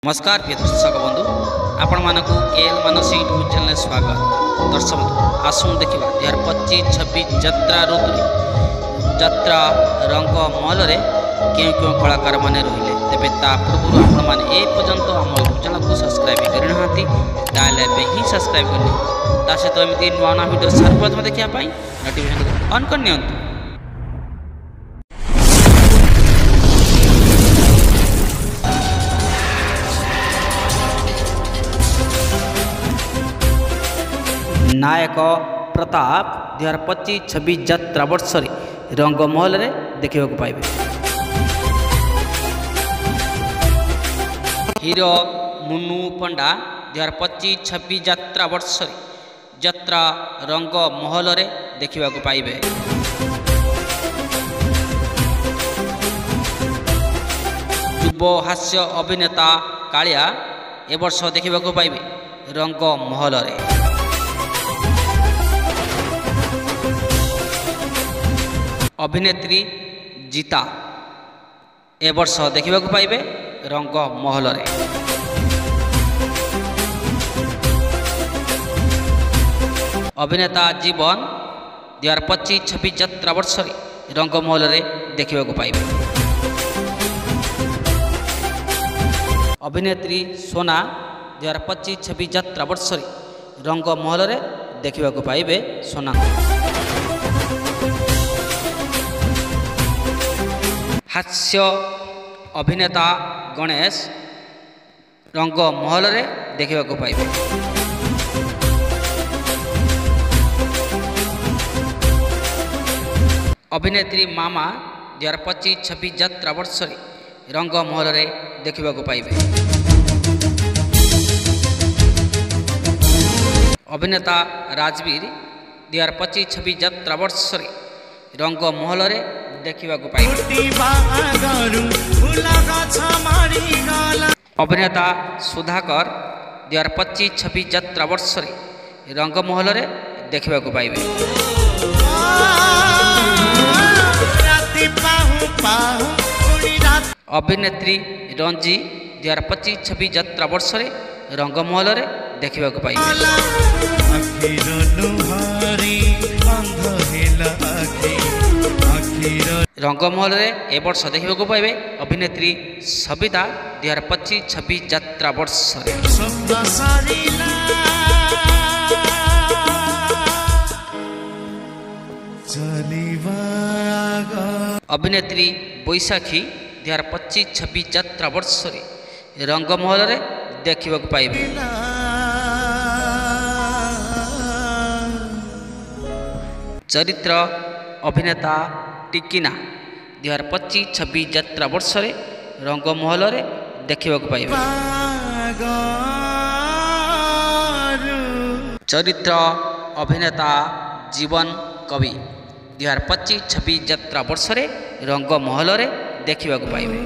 नमस्कार प्रिय दर्शक बंधु आपण मानक केएल मानसी यूट्यूब चैनल स्वागत। दर्शक बंधु आसुन देखा 2025-26 यात्रा ऋतु यात्रा रंग महल में क्यों क्यों कलाकार मैंने रहिले तेज ता पूर्व आपण मैंने ए पर्यंत आम यूट्यूब चैनल को सब्सक्राइब करना ही सब्सक्राइब करनी सहित एमती नुआ नुआ भिडियो सर्वप्रथम देखापी नोटिफिकेशन ऑन कर नियंतु। नायक प्रताप 2025-26 यात्रा वर्ष रंग महल में देखा पाइबे। हीरो मुन्नू पंडा 2025-26 यात्रा वर्ष यात्रा रंग महल में देखा पाइबे। युव हास्य अभिनेता कालिया ए वर्ष देखा पाइबे रंग महल में। अभिनेत्री जीता ए वर्ष देखा पाइबे रंग महल में। अभिनेता जीवन 2025-26 यात्रा वर्ष रंग महल में देखा पाइबे। अभिनेत्री सोना 2025-26 यात्रा वर्ष रंग महल में देखा पाइबे सोना। हास्य अभिनेता गणेश रंग महल में देखा पाइबे। अभिनेत्री मामा 2025-26 यात्रा वर्ष रंग महल में देखा पाइबे। अभिनेता राजवीर 2025-26 यात्रा वर्ष रंग महल में देखा पाइबे। अभिनेता सुधाकर 2025-26 यात्रा वर्ष रंग महल में देखा पाइबे। अभिनेत्री रंजी 2025-26 यात्रा वर्ष रंग महल में देखा पाइबे। रंग महल में ए वर्ष देखा पाइबे अभिनेत्री सविता 2025-26 यात्रा वर्ष। अभिनेत्री बैशाखी 2025-26 यात्रा वर्ष रंग महल में देखा पाइबे। चरित्र अभिनेता टिकिना 2025-26 यात्रा वर्ष रंग महल में देखा पाइबे। चरित्र अभिनेता जीवन कवि 2025-26 यात्रा वर्ष रंग महल में देखा पाइबे।